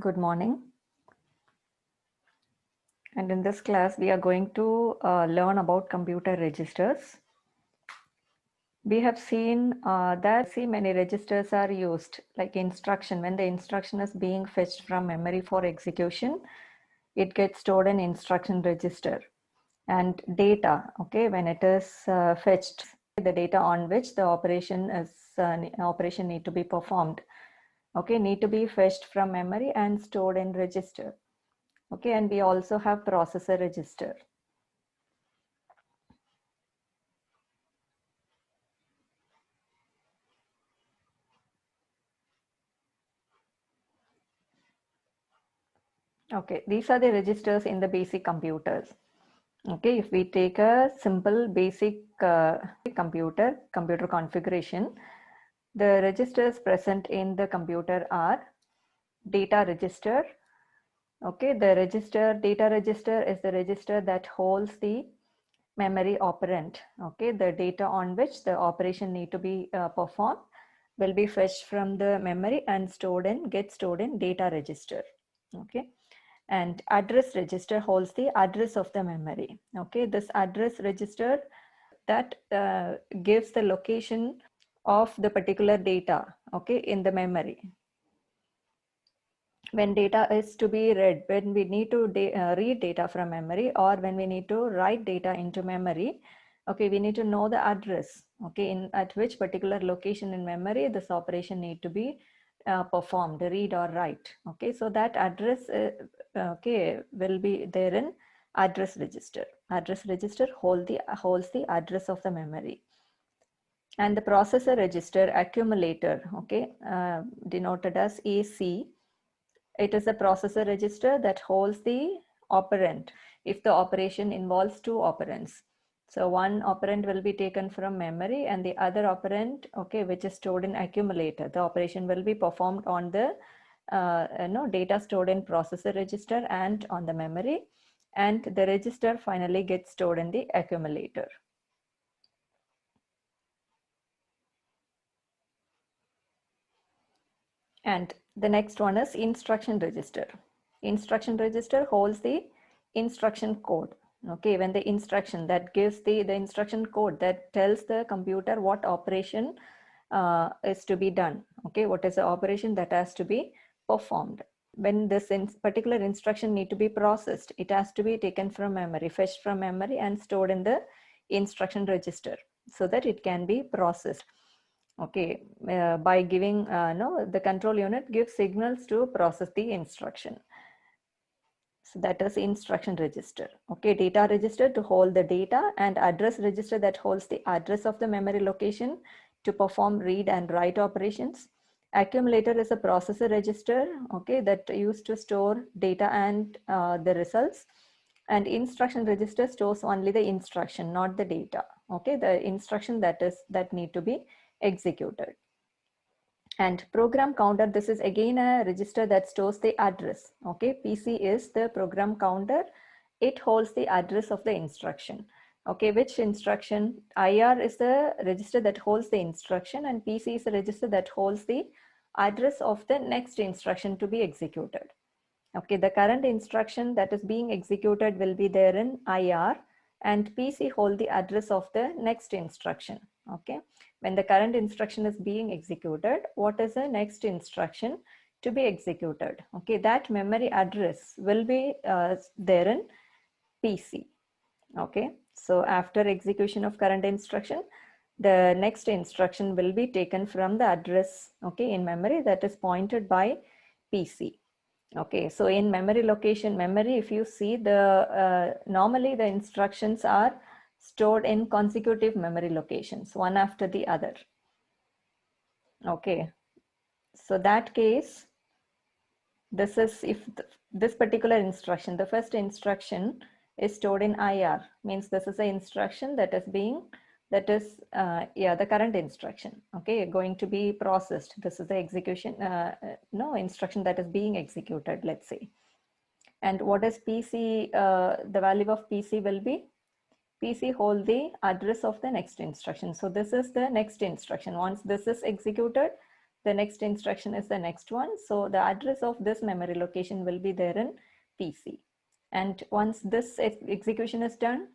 Good morning. And in this class, we are going to learn about computer registers. We have seen that many registers are used, like instruction. When the instruction is being fetched from memory for execution, it gets stored in instruction register. And data, okay, when it is fetched, the data on which the operation need to be performed, okay, need to be fetched from memory and stored in register. Okay, and we also have processor register. Okay, these are the registers in the basic computers. Okay, if we take a simple basic computer configuration, the registers present in the computer are data register. Okay, the data register is the register that holds the memory operand. Okay, the data on which the operation need to be performed will be fetched from the memory and get stored in data register. Okay, and address register holds the address of the memory. Okay, this address register that gives the location of the particular data, okay, in the memory. When data is to be read, when we need to read data from memory, or when we need to write data into memory, okay, we need to know the address, okay, at which particular location in memory this operation need to be performed, read or write. Okay, so that address okay, will be there in address register. Address register holds the address of the memory. And the processor register accumulator, okay, denoted as AC, it is a processor register that holds the operand if the operation involves two operands. So one operand will be taken from memory and the other operand, okay, which is stored in accumulator. The operation will be performed on the data stored in processor register and on the memory, and the register finally gets stored in the accumulator. And the next one is instruction register. Instruction register holds the instruction code. Okay, when the instruction that gives the instruction code that tells the computer what operation is to be done. Okay, what is the operation that has to be performed. When this particular instruction need to be processed, it has to be taken from memory, fetched from memory and stored in the instruction register so that it can be processed. Okay, by giving the control unit gives signals to process the instruction. So that is instruction register. Okay, data register to hold the data, and address register that holds the address of the memory location to perform read and write operations. Accumulator is a processor register, okay, that used to store data and the results. And instruction register stores only the instruction, not the data. Okay, the instruction that need to be executed. And program counter, this is again a register that stores the address. Okay, PC is the program counter. It holds the address of the instruction. Okay, which instruction? IR is the register that holds the instruction, and PC is the register that holds the address of the next instruction to be executed. Okay, the current instruction that is being executed will be there in IR, and PC hold the address of the next instruction. Okay, when the current instruction is being executed, what is the next instruction to be executed? Okay, that memory address will be there in PC. Okay, so after execution of current instruction, the next instruction will be taken from the address, okay, in memory that is pointed by PC. Okay, so in memory location, if you see normally the instructions are stored in consecutive memory locations, one after the other. Okay, so that case, this is if this particular instruction, the first instruction is stored in IR, means this is an instruction that is the current instruction, okay, going to be processed. This is the execution, instruction that is being executed, let's say. And what is PC, the value of PC will be, PC hold the address of the next instruction. So this is the next instruction. Once this is executed, the next instruction is the next one. So the address of this memory location will be there in PC. And once this execution is done,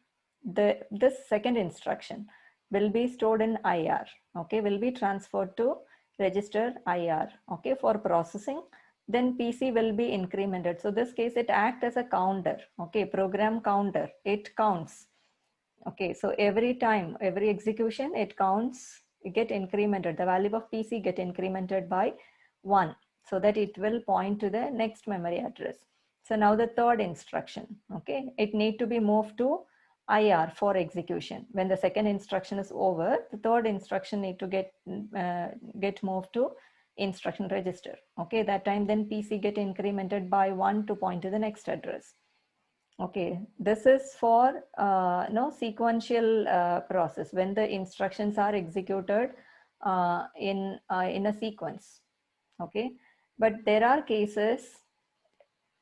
this second instruction will be stored in IR, okay, will be transferred to register IR, okay, for processing. Then PC will be incremented. So this case, it acts as a counter, okay, program counter. It counts. Okay, so every time, every execution, it counts, it get incremented. The value of PC get incremented by 1, so that it will point to the next memory address. So now the third instruction, okay, it need to be moved to IR for execution. When the second instruction is over, the third instruction need to get moved to instruction register. Okay, that time then PC get incremented by 1 to point to the next address. Okay, this is for no sequential process when the instructions are executed in a sequence. Okay, but there are cases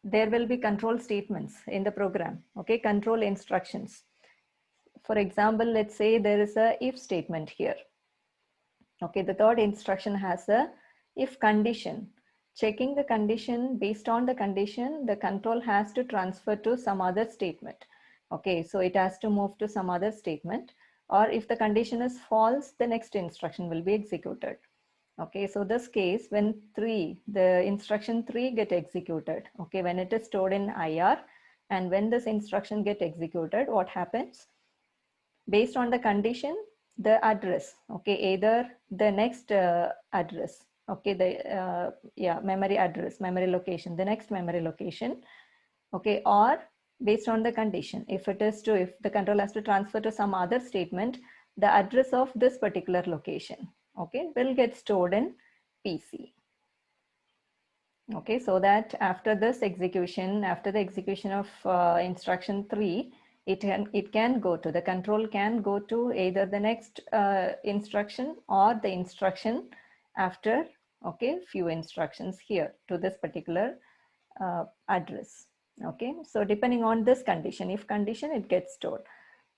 there will be control statements in the program. Okay, control instructions. For example, let's say there is a if statement here. Okay, the third instruction has a if condition. Checking the condition, based on the condition, the control has to transfer to some other statement. Okay, so it has to move to some other statement, or if the condition is false, the next instruction will be executed. Okay, so this case, when the instruction 3 get executed, okay, when it is stored in IR, and when this instruction get executed, what happens? Based on the condition, the address, okay, either the next address, okay, the memory address, memory location, the next memory location, okay, or based on the condition, if the control has to transfer to some other statement, the address of this particular location, okay, will get stored in PC. Okay, so that after this execution, after the execution of instruction 3, it can go to, the control can go to either the next instruction or the instruction after, okay, few instructions here to this particular address. Okay, so depending on this condition, if condition, it gets stored.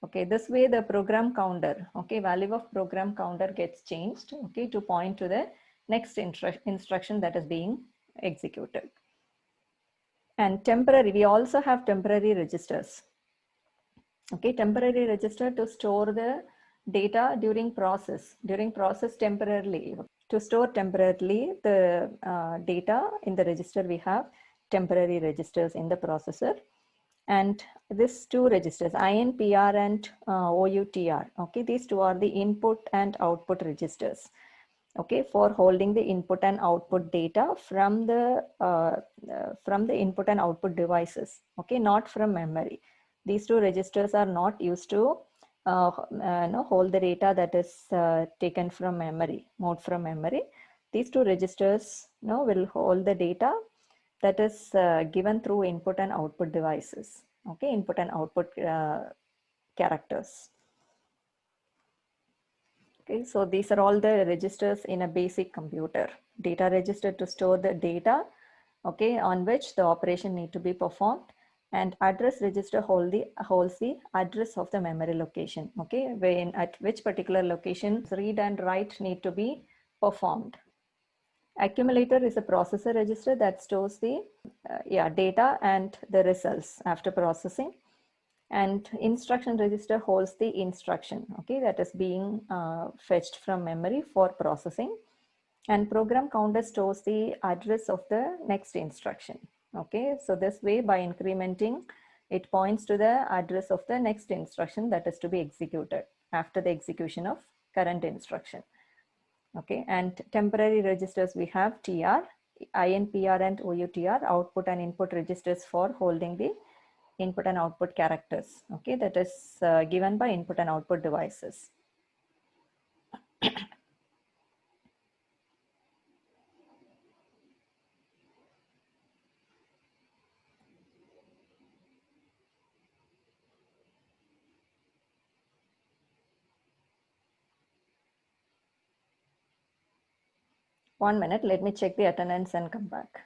Okay, this way the program counter, okay, value of program counter gets changed, okay, to point to the next instruction that is being executed. And temporary, we also have temporary registers. Okay, temporary register to store the data during process temporarily. To store temporarily the data in the register, we have temporary registers in the processor. And these two registers, INPR and OUTR, okay, these two are the input and output registers, okay, for holding the input and output data from the input and output devices, okay, not from memory. These two registers are not used to hold the data that is taken from memory, moved from memory. These two registers will hold the data that is given through input and output devices, okay, input and output characters. Okay, so these are all the registers in a basic computer. Data register to store the data, okay, on which the operation need to be performed, and address register holds the address of the memory location, okay, when at which particular location read and write need to be performed. Accumulator is a processor register that stores the data and the results after processing. And instruction register holds the instruction, okay, that is being fetched from memory for processing. And program counter stores the address of the next instruction. Okay, so this way, by incrementing, it points to the address of the next instruction that is to be executed after the execution of current instruction. Okay, and temporary registers, we have TR, INPR and OUTR, output and input registers for holding the input and output characters, okay, that is given by input and output devices. One minute, let me check the attendance and come back.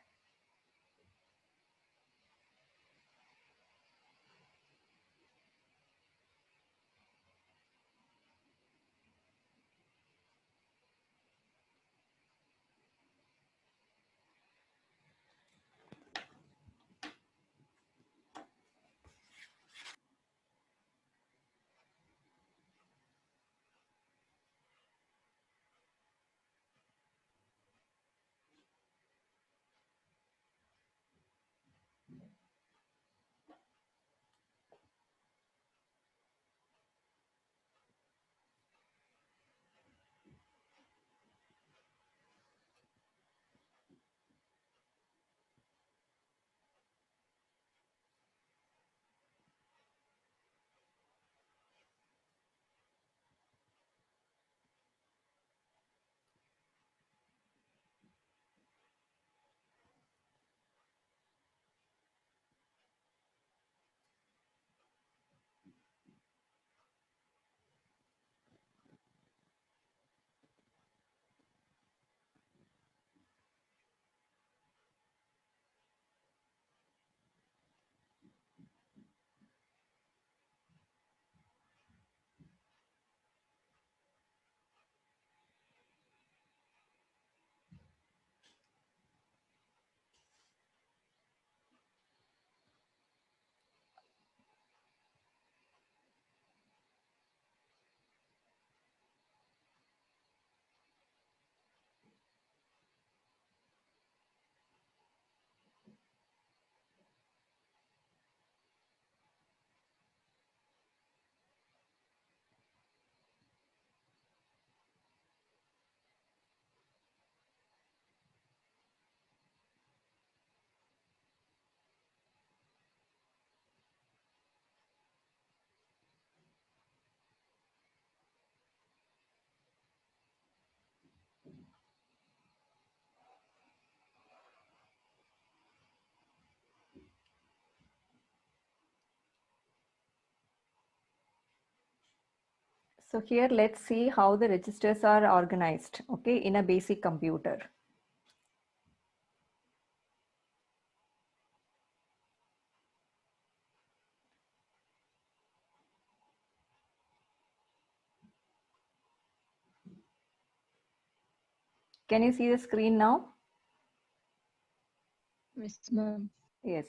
So here let's see how the registers are organized, okay, in a basic computer. Can you see the screen now? Yes, ma'am. Yes.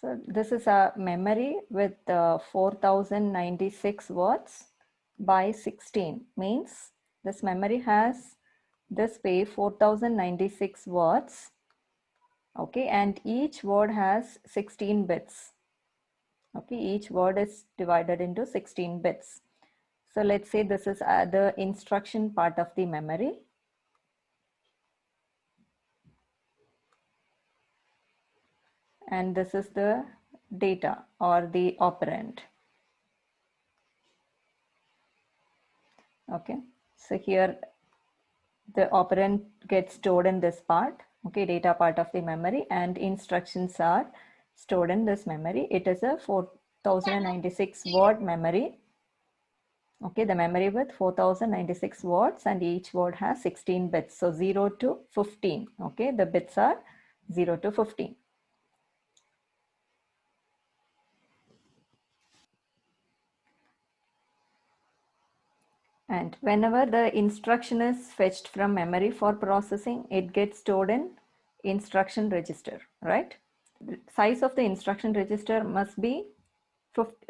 So this is a memory with 4096 words by 16, means this memory has this way 4096 words, okay, and each word has 16 bits. Okay, each word is divided into 16 bits. So let's say this is the instruction part of the memory. And this is the data or the operand. Okay, so here the operand gets stored in this part, okay, data part of the memory, and instructions are stored in this memory. It is a 4096 word memory. Okay, the memory with 4096 words, and each word has 16 bits. So 0 to 15. Okay, the bits are 0 to 15. And whenever the instruction is fetched from memory for processing, it gets stored in instruction register, right? The size of the instruction register must be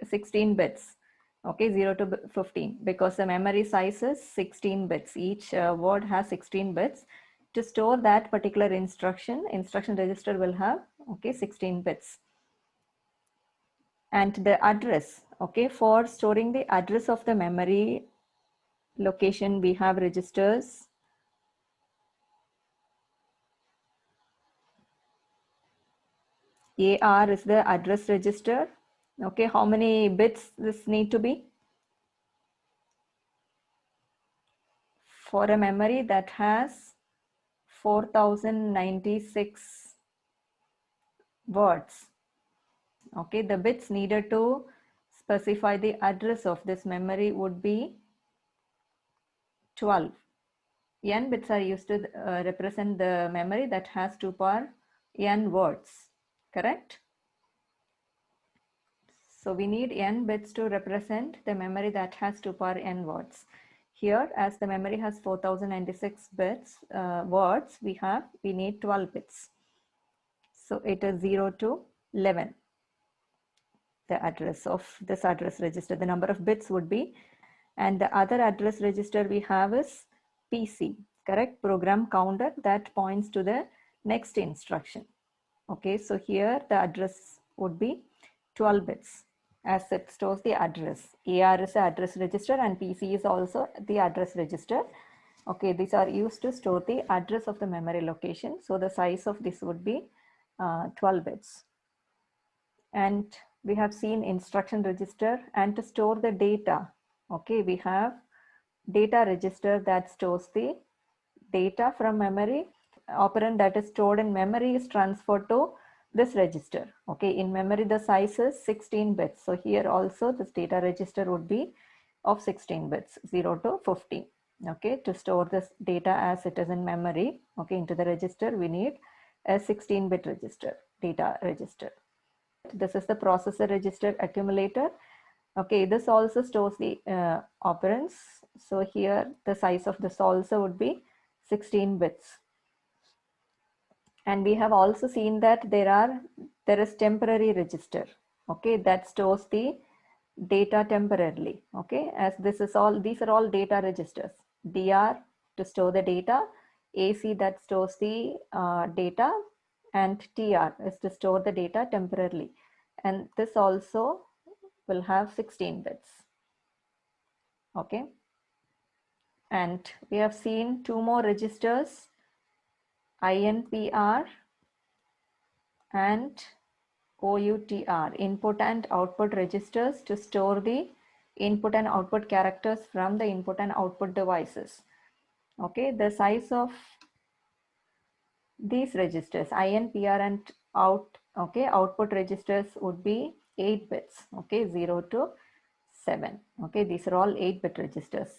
16 bits. Okay, 0 to 15, because the memory size is 16 bits. Each word has 16 bits. To store that particular instruction register will have, okay, 16 bits. And the address, okay, for storing the address of the memory location, we have registers. AR is the address register. Okay, how many bits this need to be? For a memory that has 4096 words. Okay, the bits needed to specify the address of this memory would be 12. N bits are used to represent the memory that has 2 power n words, correct? So we need n bits to represent the memory that has 2 power n words. Here, as the memory has 4096 bits words, we need 12 bits. So it is 0 to 11. The address of this address register, the number of bits would be, and the other address register we have is PC, correct? Program counter that points to the next instruction. Okay, so here the address would be 12 bits as it stores the address. AR is the address register and PC is also the address register. Okay, these are used to store the address of the memory location. So the size of this would be 12 bits. And we have seen instruction register, and to store the data, okay, we have data register that stores the data from memory. Operand that is stored in memory is transferred to this register. Okay, in memory the size is 16 bits. So here also this data register would be of 16 bits, 0 to 15. Okay, to store this data as it is in memory, okay, into the register, we need a 16-bit register, data register. This is the processor register accumulator. Okay, this also stores the operands. So here the size of this also would be 16 bits. And we have also seen that there is temporary register, okay, that stores the data temporarily. Okay, as these are all data registers. DR to store the data, AC that stores the data, and TR is to store the data temporarily. And this also will have 16 bits. Okay, and we have seen two more registers, INPR and OUTR, input and output registers, to store the input and output characters from the input and output devices. Okay, the size of these registers, IN, PR, and out, okay, output registers would be 8 bits, okay, 0 to 7. Okay, these are all 8-bit registers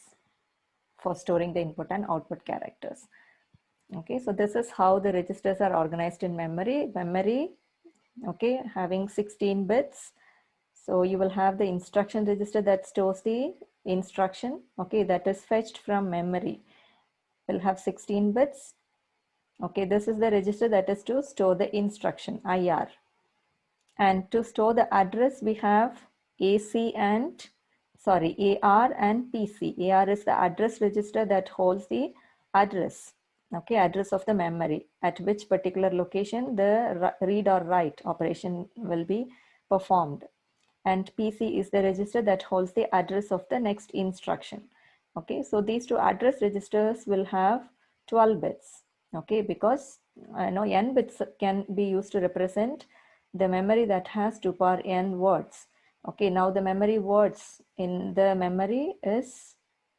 for storing the input and output characters. Okay, so this is how the registers are organized in memory. Memory, okay, having 16 bits. So you will have the instruction register that stores the instruction, okay, that is fetched from memory. Will have 16 bits. Okay, this is the register that is to store the instruction, IR. And to store the address, we have AC and, sorry, AR and PC. AR is the address register that holds the address, okay, address of the memory, at which particular location the read or write operation will be performed. And PC is the register that holds the address of the next instruction. Okay, so these two address registers will have 12 bits. Okay, because I know n bits can be used to represent the memory that has 2 power n words. Okay, now the memory words in the memory is,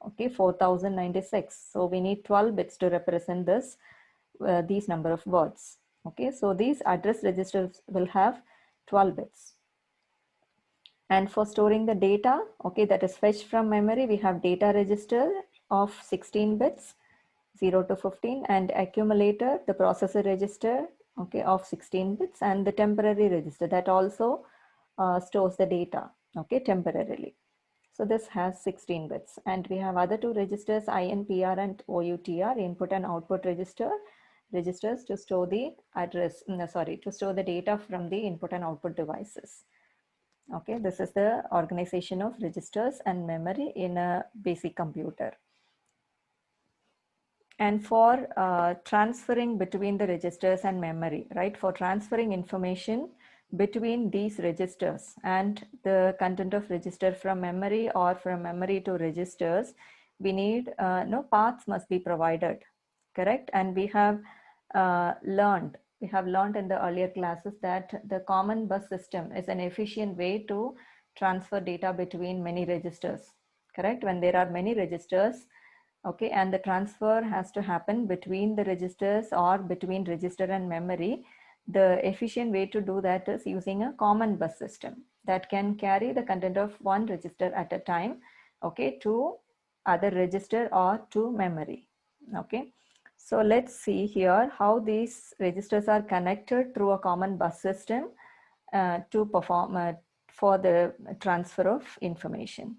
okay, 4096. So we need 12 bits to represent this, these number of words. Okay, so these address registers will have 12 bits. And for storing the data, okay, that is fetched from memory, we have data register of 16 bits, 0 to 15, and accumulator, the processor register, okay, of 16 bits, and the temporary register that also stores the data, okay, temporarily. So this has 16 bits. And we have other two registers, INPR and OUTR, input and output registers to store the address, to store the data from the input and output devices. Okay, this is the organization of registers and memory in a basic computer. And for transferring between the registers and memory, right? For transferring information between these registers and the content of register from memory or from memory to registers, we need, no, paths must be provided, correct? And we have learned in the earlier classes that the common bus system is an efficient way to transfer data between many registers, correct? When there are many registers, okay, and the transfer has to happen between the registers or between register and memory, the efficient way to do that is using a common bus system that can carry the content of one register at a time, okay, to other register or to memory. Okay, so let's see here how these registers are connected through a common bus system to perform for the transfer of information.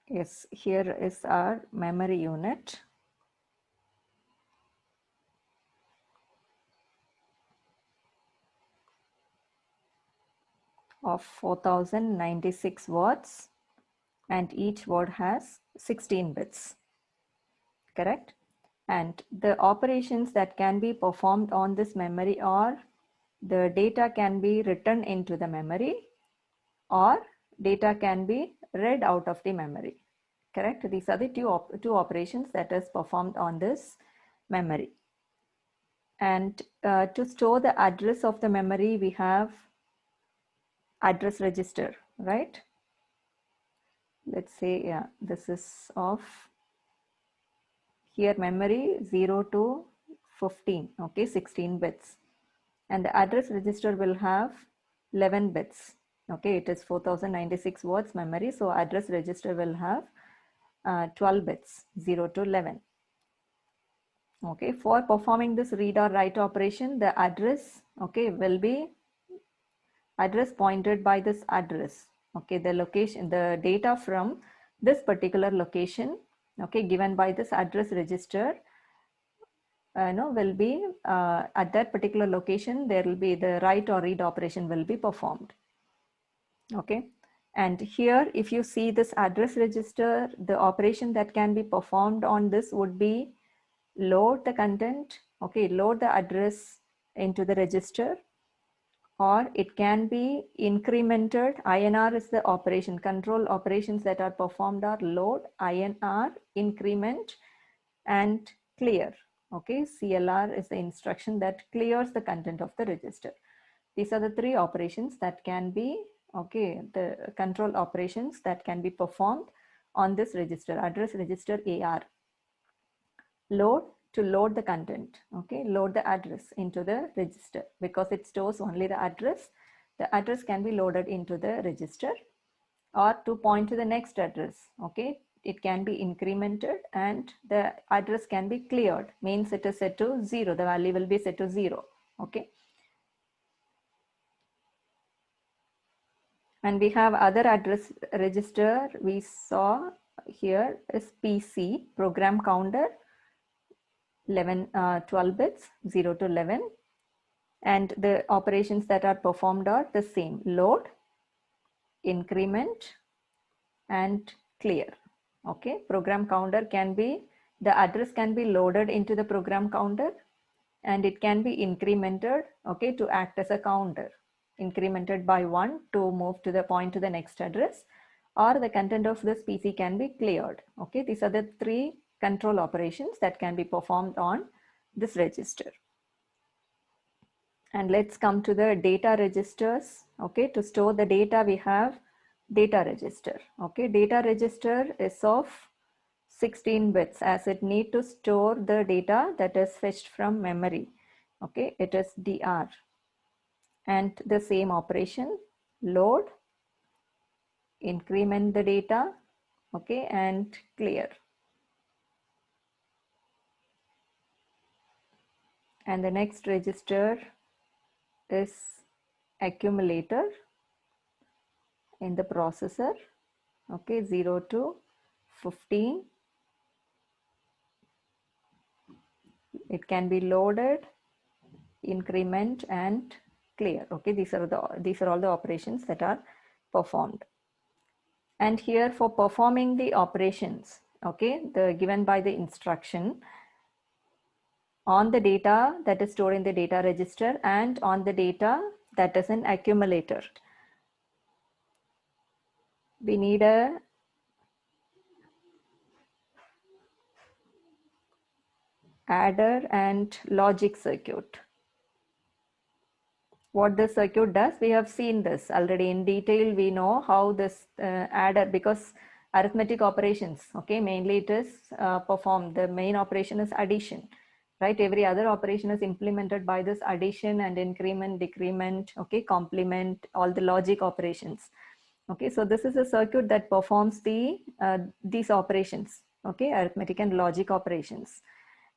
Yes, here is our memory unit. Of 4096 words, and each word has 16 bits, correct? And the operations that can be performed on this memory are the data can be written into the memory or data can be read out of the memory, correct? These are the two operations that is performed on this memory. And to store the address of the memory, we have address register, right? Let's say, yeah, this is of here memory 0 to 15, okay, 16 bits. And the address register will have 11 bits. Okay, it is 4096 words memory. So address register will have 12 bits, 0 to 11. Okay, for performing this read or write operation, the address, okay, will be address pointed by this address. Okay, the location, the data from this particular location, okay, given by this address register, will be at that particular location, there will be the write or read operation will be performed. Okay, and here if you see this address register, the operation that can be performed on this would be load the content, okay, load the address into the register, or it can be incremented. INR is the operation. Control operations that are performed are load, INR, increment, and clear. Okay, CLR is the instruction that clears the content of the register. These are the three operations that can be, okay, the control operations that can be performed on this register, address register AR. Load, to load the content, okay, load the address into the register because it stores only the address. The address can be loaded into the register, or to point to the next address, okay, it can be incremented and the address can be cleared, means it is set to 0, the value will be set to 0, okay. And we have other address register we saw here is PC, program counter, 12 bits, 0 to 11. And the operations that are performed are the same: load, increment, and clear. Okay, program counter can be, the address can be loaded into the program counter and it can be incremented, okay, to act as a counter, incremented by 1 to move to the point to the next address, or the content of this PC can be cleared. Okay, these are the three control operations that can be performed on this register. And let's come to the data registers. Okay, to store the data we have data register. Okay, data register is of 16 bits as it need to store the data that is fetched from memory. Okay, it is DR. And the same operation, load, increment the data, okay, and clear. And the next register is accumulator in the processor, okay, 0 to 15. It can be loaded, increment, and clear. Okay, these are all the operations that are performed. And here for performing the operations, okay, the given by the instruction on the data that is stored in the data register and on the data that is an accumulator, we need a adder and logic circuit. What this circuit does, we have seen this already in detail. We know how this adder, because arithmetic operations, okay, mainly it is performed, the main operation is addition, right? Every other operation is implemented by this addition and increment, decrement, okay, complement, all the logic operations. Okay, so this is a circuit that performs these operations, okay, arithmetic and logic operations.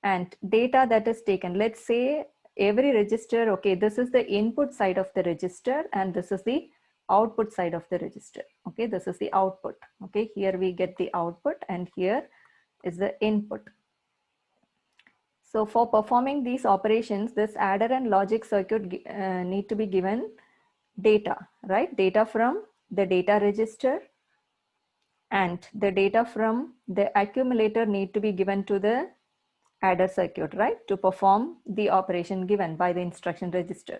And data that is taken, let's say every register, okay, this is the input side of the register and this is the output side of the register. Okay, this is the output. Okay, here we get the output and here is the input. So for performing these operations, this adder and logic circuit need to be given data, right? Data from the data register and the data from the accumulator need to be given to the adder circuit, right, to perform the operation given by the instruction register.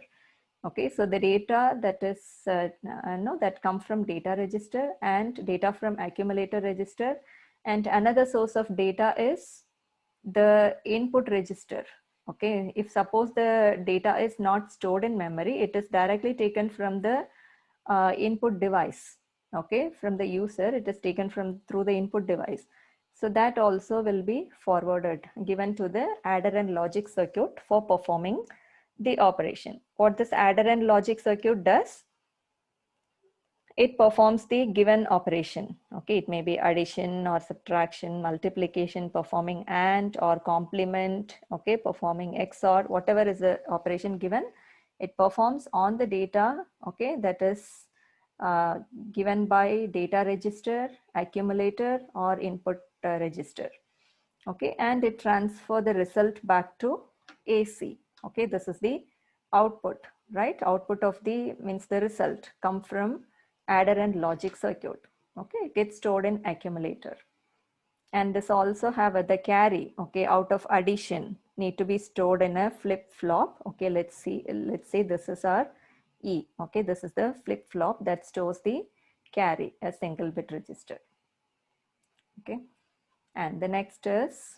Okay, so the data that is that come from data register and data from accumulator register, and another source of data is the input register. Okay, if suppose the data is not stored in memory, it is directly taken from the input device. Okay, from the user, it is taken from through the input device. So that also will be forwarded, given to the adder and logic circuit for performing the operation. What this adder and logic circuit does, it performs the given operation. Okay, it may be addition or subtraction, multiplication, performing AND or complement, okay, performing XOR, whatever is the operation given, it performs on the data, okay, that is given by data register, accumulator, or input register. Okay, and it transfer the result back to AC. Okay, this is the output, right? Output of the means the result come from adder and logic circuit. Okay, it gets stored in accumulator. And this also have the carry, okay, out of addition need to be stored in a flip-flop. Okay, let's say this is our E. Okay, this is the flip-flop that stores the carry, a single bit register. Okay, and the next is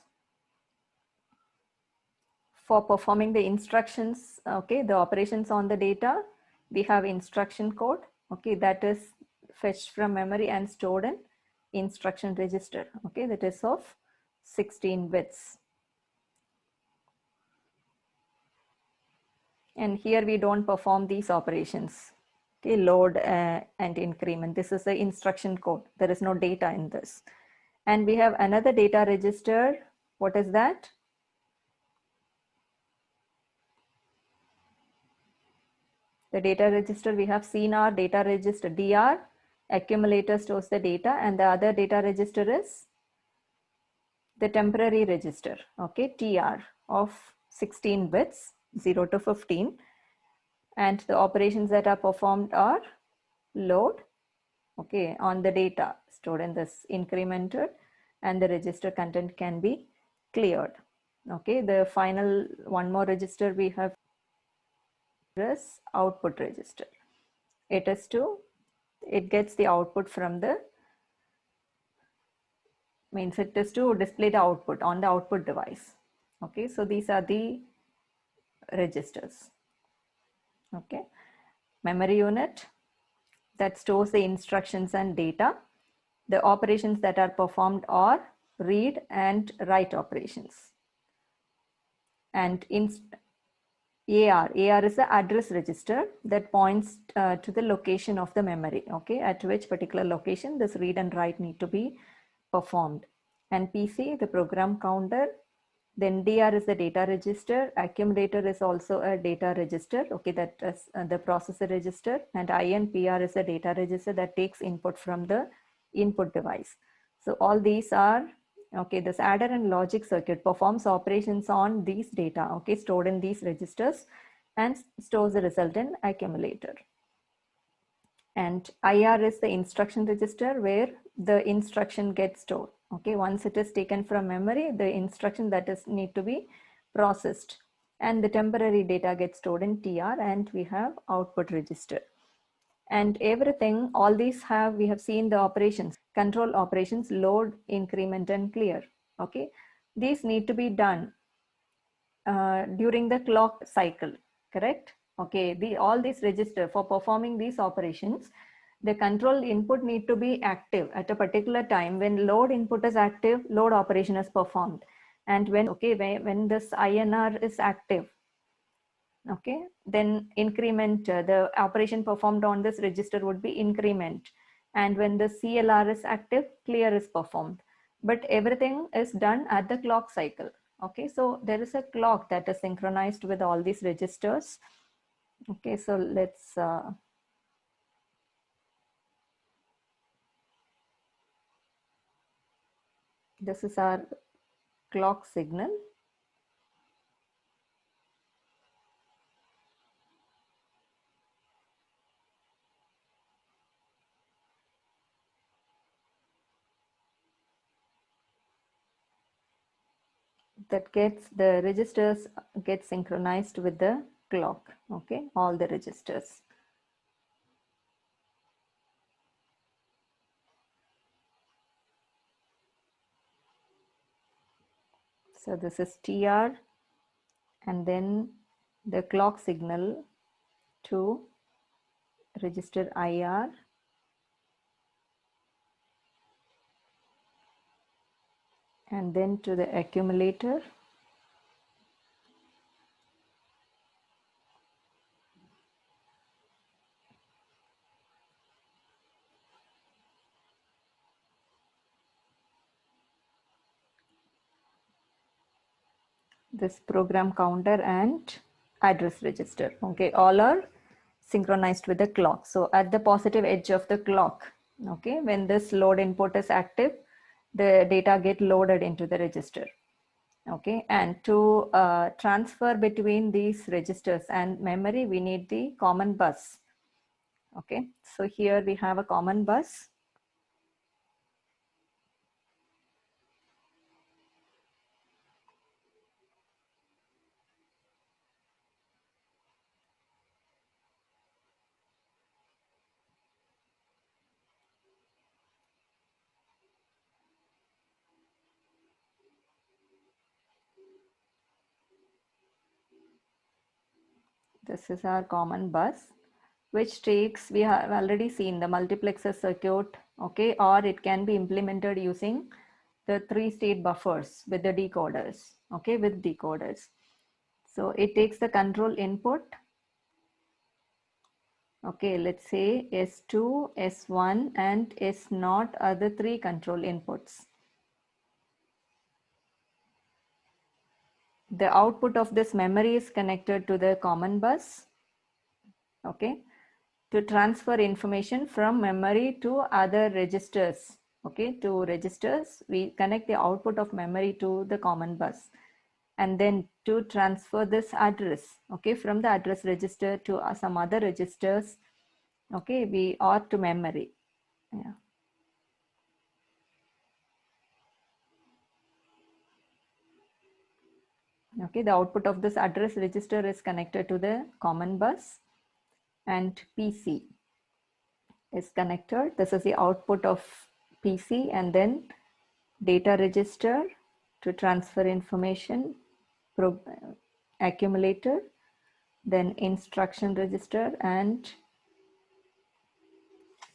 for performing the instructions, okay, the operations on the data, we have instruction code, okay, that is fetched from memory and stored in instruction register, okay, that is of 16 bits. And here we don't perform these operations, okay, load and increment. This is the instruction code. There is no data in this. And we have another data register. What is that? The data register, we have seen our data register DR, accumulator stores the data, and the other data register is the temporary register, okay, TR of 16 bits, 0 to 15. And the operations that are performed are load, okay, on the data stored in this incremented, and the register content can be cleared. Okay, the final one more register we have is output register. It gets the output from the, means it is to display the output on the output device. Okay, so these are the registers. Okay, memory unit that stores the instructions and data. The operations that are performed are read and write operations. And AR is the address register that points to the location of the memory, okay, at which particular location this read and write need to be performed. And PC, the program counter. Then DR is the data register. Accumulator is also a data register, okay, that is the processor register. And INPR is the data register that takes input from the input device. So all these are, okay, this adder and logic circuit performs operations on these data, okay, stored in these registers, and stores the result in accumulator. And IR is the instruction register where the instruction gets stored. Okay, once it is taken from memory, the instruction that is need to be processed, and the temporary data gets stored in TR, and we have output register. And everything, all these have, we have seen the operations, control operations, load, increment, and clear. Okay, these need to be done during the clock cycle, correct? Okay, all these register for performing these operations, the control input need to be active at a particular time. When load input is active, load operation is performed. And when, okay, when this INR is active, okay, then increment, the operation performed on this register would be increment. And when the CLR is active, clear is performed. But everything is done at the clock cycle. Okay, so there is a clock that is synchronized with all these registers. Okay, so let's this is our clock signal. That gets, the registers get synchronized with the clock. Okay, all the registers. So this is TR, and then the clock signal to register IR, and then to the accumulator, this program counter and address register. Okay, all are synchronized with the clock. So at the positive edge of the clock, okay, when this load input is active, the data get loaded into the register. Okay, and to transfer between these registers and memory, we need the common bus. Okay, so here we have a common bus. This is our common bus, which takes, we have already seen the multiplexer circuit, okay, or it can be implemented using the 3-state buffers with the decoders, okay, with decoders. So it takes the control input, okay, let's say S2, S1 and S0 are the 3 control inputs. The output of this memory is connected to the common bus, okay, to transfer information from memory to other registers, okay, to registers. We connect the output of memory to the common bus, and then to transfer this address, okay, from the address register to some other registers, okay, or to memory. Yeah. Okay, the output of this address register is connected to the common bus, and PC is connected. This is the output of PC, and then data register to transfer information, accumulator, then instruction register and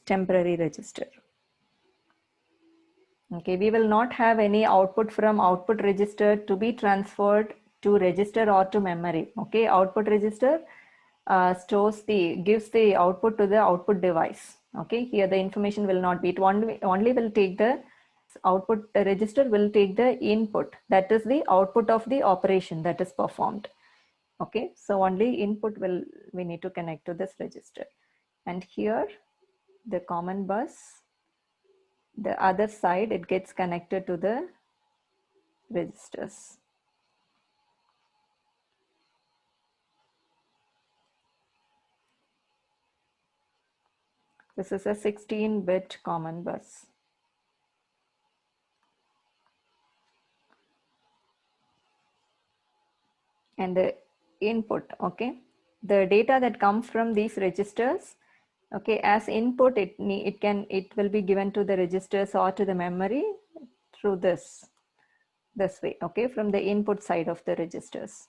temporary register. Okay, we will not have any output from output register to be transferred to register or to memory. Okay, output register gives the output to the output device. Okay, here the information will not be, it only will take the output, the register will take the input, that is the output of the operation that is performed. Okay, so only input we need to connect to this register. And here the common bus, the other side, it gets connected to the registers. This is a 16-bit common bus. And the input, okay, the data that comes from these registers, okay, as input, it will be given to the registers or to the memory through this way, okay, from the input side of the registers.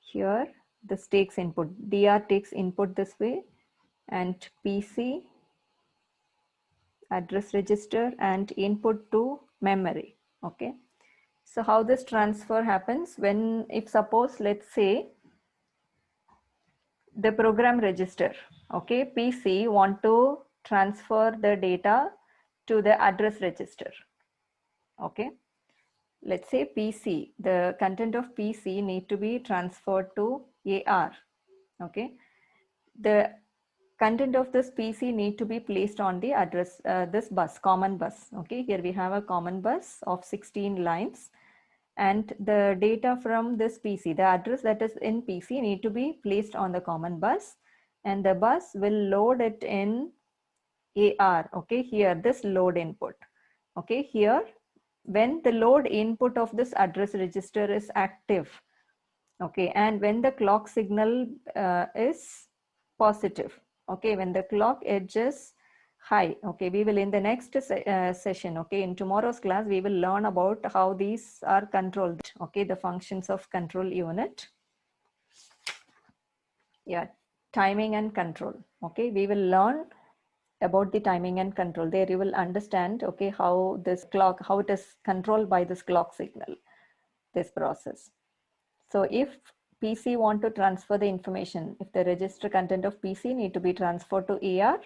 Here this takes input, DR takes input this way, and PC address register and input to memory. Okay, so how this transfer happens, when, if suppose, let's say the program register, okay, PC want to transfer the data to the address register. Okay, let's say PC, the content of PC need to be transferred to AR. Okay, the content of this PC need to be placed on the address, this bus, common bus. Okay, here we have a common bus of 16 lines, and the data from this PC, the address that is in PC need to be placed on the common bus, and the bus will load it in AR. Okay, here this load input. Okay, here when the load input of this address register is active, okay, and when the clock signal is positive, okay, when the clock edge is high, okay, we will in the next session, okay, in tomorrow's class, we will learn about how these are controlled, okay, the functions of control unit. Yeah, timing and control. Okay, we will learn about the timing and control. There you will understand, okay, how this clock, how it is controlled by this clock signal, this process. So if PC want to transfer the information, if the register content of PC need to be transferred to AR,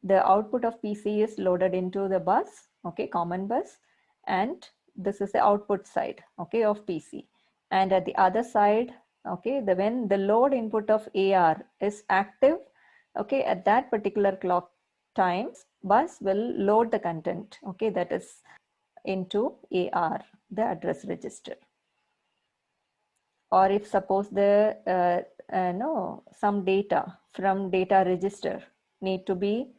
the output of PC is loaded into the bus, okay, common bus, and this is the output side, okay, of PC. And at the other side, okay, when the load input of AR is active, okay, at that particular clock times, bus will load the content, okay, that is into AR, the address register. Or if suppose the some data from data register need to be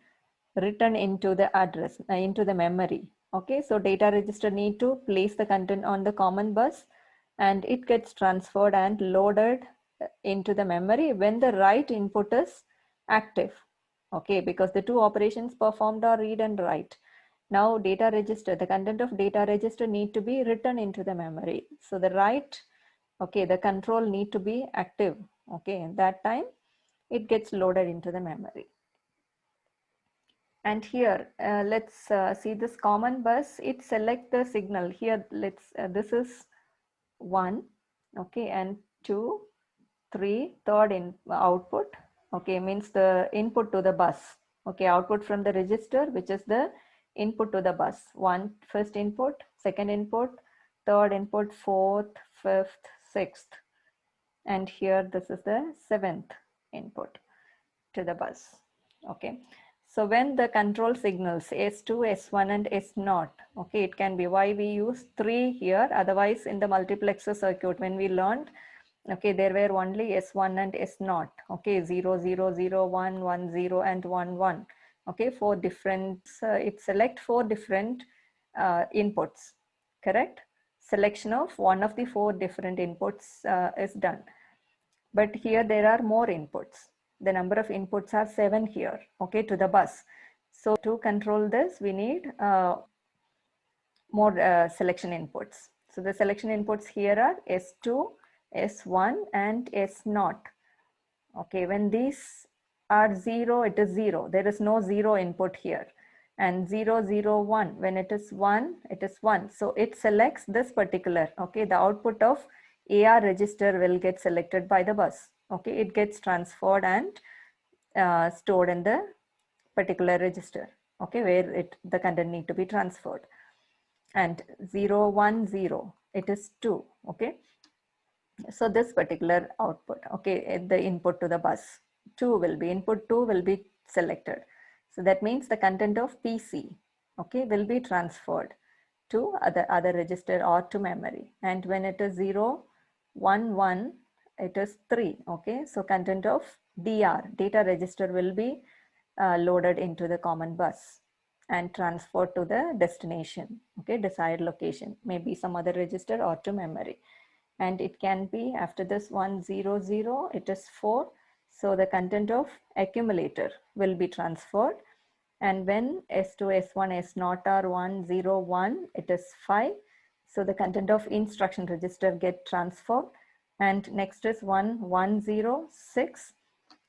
written into the address, into the memory. Okay, so data register need to place the content on the common bus, and it gets transferred and loaded into the memory when the write input is active. Okay, because the two operations performed are read and write. Now data register, the content of data register need to be written into the memory. So the write, okay, the control need to be active. Okay, at that time it gets loaded into the memory. And here, let's see this common bus. It selects the signal. Here, this is 1, okay, and 2, 3, third in output, okay, means the input to the bus, okay, output from the register, which is the input to the bus. First input, second input, third input, fourth, fifth, sixth, and here this is the seventh input to the bus, okay. So when the control signals S2, S1 and S0, okay, it can be why we use 3 here. Otherwise in the multiplexer circuit, when we learned, okay, there were only S1 and S0, okay, 0, 0, 0, 1, 1, 0 and 1, 1, okay, 4 different, it select 4 different inputs, correct? Selection of one of the 4 different inputs is done. But here there are more inputs. The number of inputs are 7 here, okay, to the bus. So to control this, we need more selection inputs. So the selection inputs here are S2, S1 and S0. Okay, when these are 0, it is 0. There is no 0 input here. And 0, 0, 1, when it is 1, it is 1. So it selects this particular, okay, the output of AR register will get selected by the bus. Okay, it gets transferred and stored in the particular register, okay, where the content need to be transferred. And 0, 1, 0, it is 2, okay. So this particular output, okay, the input to the bus, input 2 will be selected. So that means the content of PC, okay, will be transferred to other register or to memory. And when it is 0, 1, 1, it is 3, okay. So content of DR, data register, will be loaded into the common bus and transferred to the destination, okay, desired location, maybe some other register or to memory. And it can be after this 1, 0, 0, it is 4. So the content of accumulator will be transferred. And when S2, S1, S0 are 1, 0, 1, it is 5. So the content of instruction register get transferred. And next is 1, 1, 0, 6.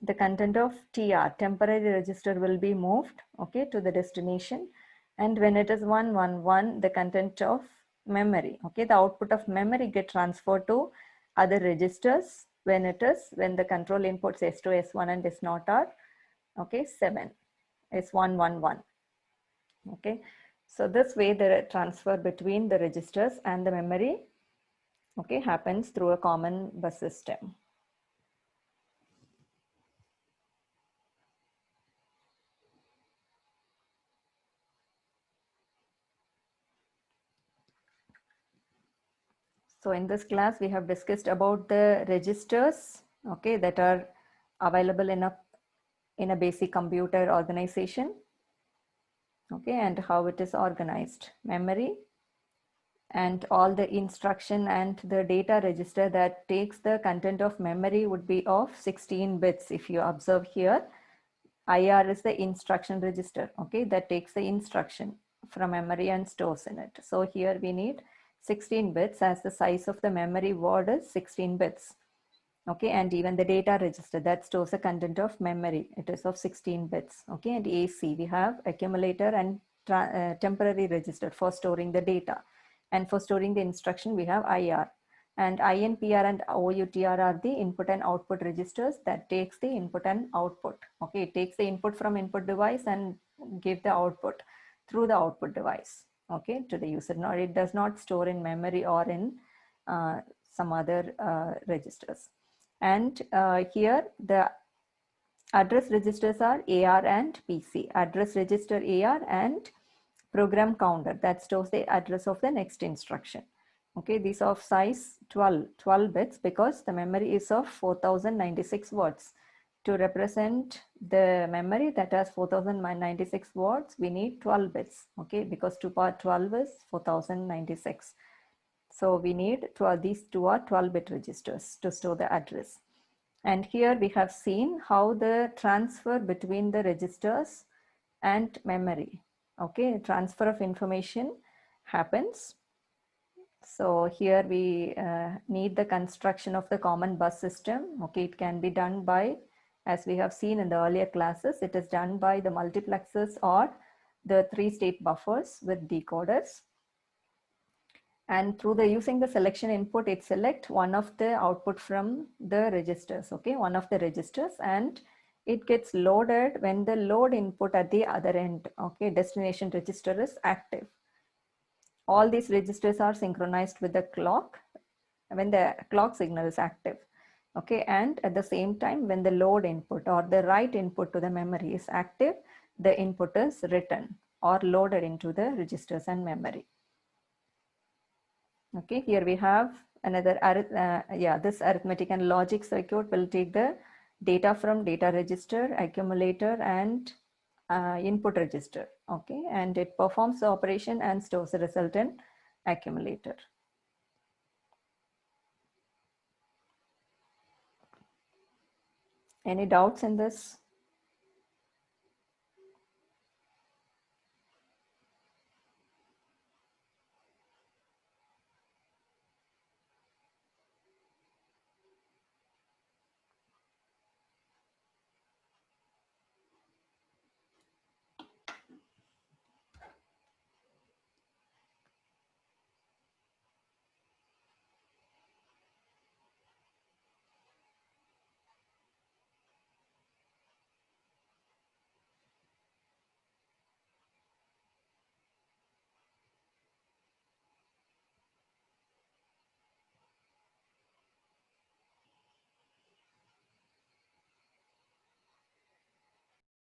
The content of TR, temporary register, will be moved, okay, to the destination. And when it is 1, 1, 1, the content of memory, okay, the output of memory get transferred to other registers when the control inputs S2, S1 and S0 are, okay, 7, S1, 1, 1, okay. So this way the transfer between the registers and the memory, okay, happens through a common bus system. So in this class, we have discussed about the registers, okay, that are available in a basic computer organization, okay, and how it is organized. Memory and all the instruction and the data register that takes the content of memory would be of 16 bits. If you observe here, IR is the instruction register, okay, that takes the instruction from memory and stores in it. So here we need 16 bits, as the size of the memory word is 16 bits. Okay, and even the data register that stores the content of memory, it is of 16 bits. Okay, and AC, we have accumulator and temporary register for storing the data. And for storing the instruction, we have IR. And INPR and OUTR are the input and output registers that takes the input and output. Okay, it takes the input from input device and give the output through the output device, okay, to the user. Now it does not store in memory or in some other registers. And here the address registers are AR and PC. Address register AR and program counter that stores the address of the next instruction. Okay, these are of size 12 bits because the memory is of 4096 words. To represent the memory that has 4096 words, we need 12 bits. Okay, because 2 power 12 is 4096. So we need these two are 12-bit registers to store the address. And here we have seen how the transfer between the registers and memory, okay, transfer of information happens. So here we need the construction of the common bus system. Okay, it can be done by As we have seen in the earlier classes, it is done by the multiplexers or the 3-state buffers with decoders. And through the using the selection input, it select one of the output from the registers, okay, one of the registers, and it gets loaded when the load input at the other end, okay, destination register is active. All these registers are synchronized with the clock when the clock signal is active, okay, and at the same time when the load input or the write input to the memory is active, the input is written or loaded into the registers and memory. Okay, here we have another, this arithmetic and logic circuit will take the data from data register, accumulator, and input register. Okay, and it performs the operation and stores the result in accumulator. Any doubts in this?